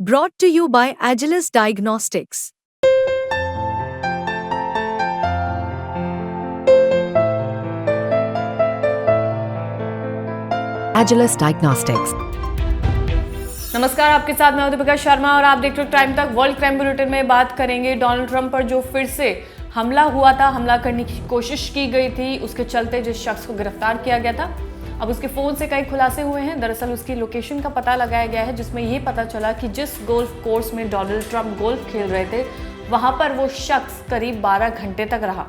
Brought to you by Agilus Diagnostics. Agilus Diagnostics. नमस्कार, आपके साथ मैं दीपिका शर्मा और आप देख रहे हो टाइम तक। वर्ल्ड क्राइम बुलेटिन में बात करेंगे डोनाल्ड ट्रंप पर जो फिर से हमला हुआ था, हमला करने की कोशिश की गई थी, उसके चलते जिस शख्स को गिरफ्तार किया गया था, अब उसके फ़ोन से कई खुलासे हुए हैं। दरअसल उसकी लोकेशन का पता लगाया गया है, जिसमें ये पता चला कि जिस गोल्फ कोर्स में डोनाल्ड ट्रंप गोल्फ खेल रहे थे, वहाँ पर वो शख्स करीब 12 घंटे तक रहा।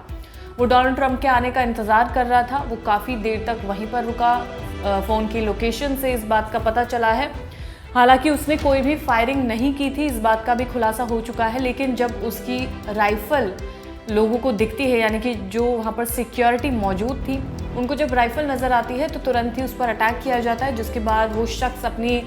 वो डोनाल्ड ट्रंप के आने का इंतज़ार कर रहा था, वो काफ़ी देर तक वहीं पर रुका। फ़ोन की लोकेशन से इस बात का पता चला है। हालांकि उसने कोई भी फायरिंग नहीं की थी, इस बात का भी खुलासा हो चुका है। लेकिन जब उसकी राइफल लोगों को दिखती है, यानी कि जो वहाँ पर सिक्योरिटी मौजूद थी, उनको जब राइफल नज़र आती है तो तुरंत ही उस पर अटैक किया जाता है, जिसके बाद वो शख्स अपनी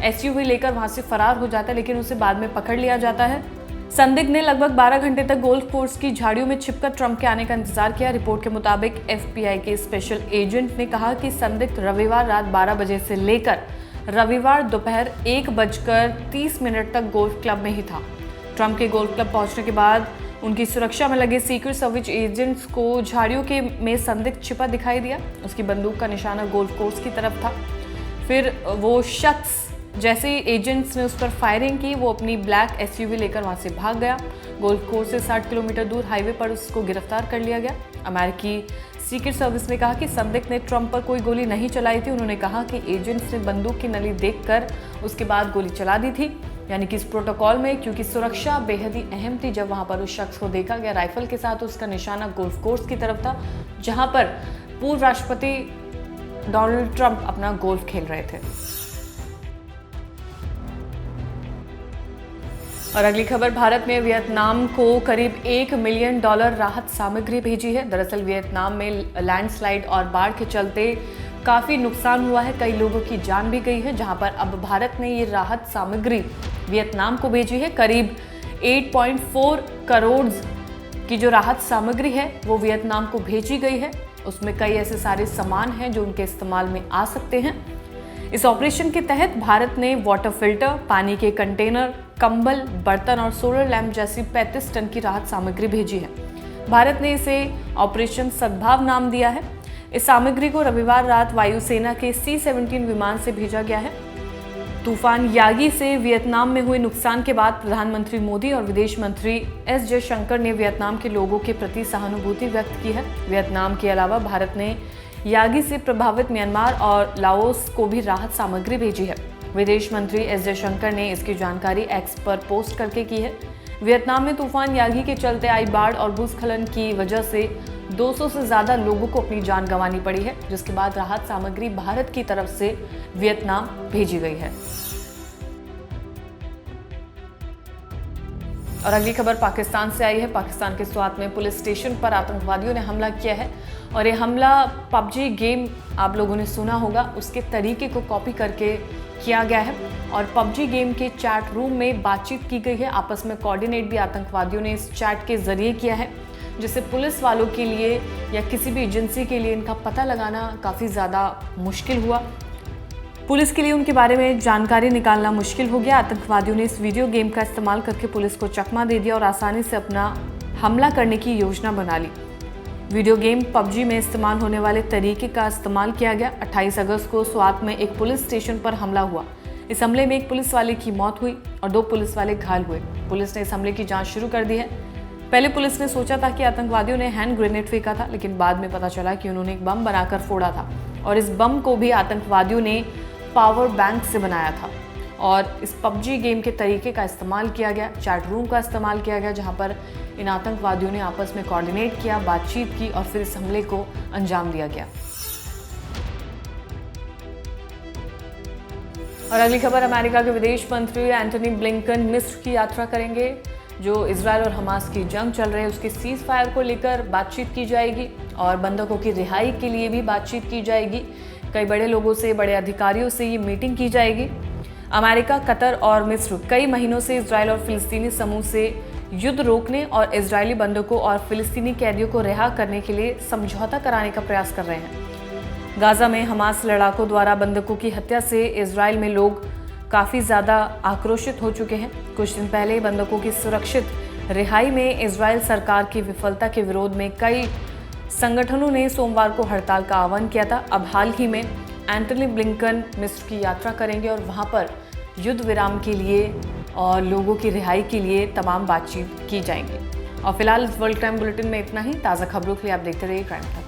SUV लेकर वहाँ से फरार हो जाता है, लेकिन उसे बाद में पकड़ लिया जाता है। संदिग्ध ने लगभग 12 घंटे तक गोल्फ कोर्स की झाड़ियों में छिपकर ट्रंप के आने का इंतजार किया। रिपोर्ट के मुताबिक FBI के स्पेशल एजेंट ने कहा कि संदिग्ध रविवार रात 12 बजे से लेकर रविवार दोपहर 1:30 तक गोल्फ क्लब में ही था। ट्रंप के गोल्फ क्लब पहुंचने के बाद उनकी सुरक्षा में लगे सीक्रेट सर्विस एजेंट्स को झाड़ियों के में संदिग्ध छिपा दिखाई दिया। उसकी बंदूक का निशाना गोल्फ कोर्स की तरफ था। फिर वो शख्स, जैसे ही एजेंट्स ने उस पर फायरिंग की, वो अपनी ब्लैक SUV लेकर वहां से भाग गया। गोल्फ कोर्स से 60 किलोमीटर दूर हाईवे पर उसको गिरफ्तार कर लिया गया। अमेरिकी सीक्रेट सर्विस ने कहा कि संदिग्ध ने ट्रंप पर कोई गोली नहीं चलाई थी। उन्होंने कहा कि एजेंट्स ने बंदूक की नली देखकर उसके बाद गोली चला दी थी, यानी कि इस प्रोटोकॉल में, क्योंकि सुरक्षा बेहद ही अहम थी। जब वहां पर उस शख्स को देखा गया राइफल के साथ, उसका निशाना गोल्फ कोर्स की तरफ था, जहां पर पूर्व राष्ट्रपति डोनाल्ड ट्रंप अपना गोल्फ खेल रहे थे। और अगली खबर, भारत ने वियतनाम को करीब $1 मिलियन राहत सामग्री भेजी है। दरअसल वियतनाम में लैंडस्लाइड और बाढ़ के चलते काफ़ी नुकसान हुआ है, कई लोगों की जान भी गई है, जहां पर अब भारत ने ये राहत सामग्री वियतनाम को भेजी है। करीब 8.4 करोड़ की जो राहत सामग्री है वो वियतनाम को भेजी गई है। उसमें कई ऐसे सारे सामान हैं जो उनके इस्तेमाल में आ सकते हैं। इस ऑपरेशन के तहत भारत ने वाटर फिल्टर, पानी के कंटेनर, कंबल, बर्तन और सोलर लैंप जैसी 35 टन की राहत सामग्री भेजी है। भारत ने इसे ऑपरेशन सद्भाव नाम दिया है। इस सामग्री को रविवार रात वायुसेना के C-17 विमान से भेजा गया है। तूफान यागी से वियतनाम में हुए नुकसान के बाद प्रधानमंत्री मोदी और विदेश मंत्री S जयशंकर ने वियतनाम के लोगों के प्रति सहानुभूति व्यक्त की है। वियतनाम के अलावा भारत ने यागी से प्रभावित म्यांमार और लाओस को भी राहत सामग्री भेजी है। विदेश मंत्री S जयशंकर ने इसकी जानकारी X पर पोस्ट करके की है। वियतनाम में तूफान यागी के चलते आई बाढ़ और भूस्खलन की वजह से 200 से ज़्यादा लोगों को अपनी जान गंवानी पड़ी है, जिसके बाद राहत सामग्री भारत की तरफ से वियतनाम भेजी गई है। और अगली खबर पाकिस्तान से आई है। पाकिस्तान के स्वात में पुलिस स्टेशन पर आतंकवादियों ने हमला किया है, और ये हमला PUBG गेम, आप लोगों ने सुना होगा, उसके तरीके को कॉपी करके किया गया है। और PUBG गेम के चैट रूम में बातचीत की गई है। आपस में कोऑर्डिनेट भी आतंकवादियों ने इस चैट के जरिए किया है, जिससे पुलिस वालों के लिए या किसी भी एजेंसी के लिए इनका पता लगाना काफ़ी ज़्यादा मुश्किल हुआ। पुलिस के लिए उनके बारे में जानकारी निकालना मुश्किल हो गया। आतंकवादियों ने इस वीडियो गेम का इस्तेमाल करके पुलिस को चकमा दे दिया और आसानी से अपना हमला करने की योजना बना ली। वीडियो गेम PUBG में इस्तेमाल होने वाले तरीके का इस्तेमाल किया गया। 28 अगस्त को स्वात में एक पुलिस स्टेशन पर हमला हुआ। इस हमले में एक पुलिस वाले की मौत हुई और 2 पुलिस वाले घायल हुए। पुलिस ने इस हमले की जांच शुरू कर दी है। पहले पुलिस ने सोचा था कि आतंकवादियों ने हैंड ग्रेनेड फेंका था, लेकिन बाद में पता चला कि उन्होंने एक बम बनाकर फोड़ा था, और इस बम को भी आतंकवादियों ने पावर बैंक से बनाया था। और इस PUBG गेम के तरीके का इस्तेमाल किया गया, चैट रूम का इस्तेमाल किया गया, जहां पर इन आतंकवादियों ने आपस में कोऑर्डिनेट किया, बातचीत की और फिर इस हमले को अंजाम दिया गया। और अगली खबर, अमेरिका के विदेश मंत्री एंटनी ब्लिंकन मिस्र की यात्रा करेंगे। जो इजरायल और हमास की जंग चल रही है, उसके सीज फायर को लेकर बातचीत की जाएगी और बंधकों की रिहाई के लिए भी बातचीत की जाएगी। कई बड़े लोगों से, बड़े अधिकारियों से ये मीटिंग की जाएगी। अमेरिका, कतर और मिस्र कई महीनों से इजरायल और फिलिस्तीनी समूह से युद्ध रोकने और इजरायली बंधकों और फिलिस्तीनी कैदियों को रिहा करने के लिए समझौता कराने का प्रयास कर रहे हैं। गाजा में हमास लड़ाकों द्वारा बंधकों की हत्या से इजरायल में लोग काफ़ी ज़्यादा आक्रोशित हो चुके हैं। कुछ दिन पहले बंधकों की सुरक्षित रिहाई में इजरायल सरकार की विफलता के विरोध में कई संगठनों ने सोमवार को हड़ताल का आह्वान किया था। अब हाल ही में एंटनी ब्लिंकन मिस्र की यात्रा करेंगे और वहां पर युद्ध विराम के लिए और लोगों की रिहाई के लिए तमाम बातचीत की जाएंगी। और फिलहाल इस वर्ल्ड क्राइम बुलेटिन में इतना ही। ताज़ा खबरों के लिए आप देखते रहिए क्राइम तक।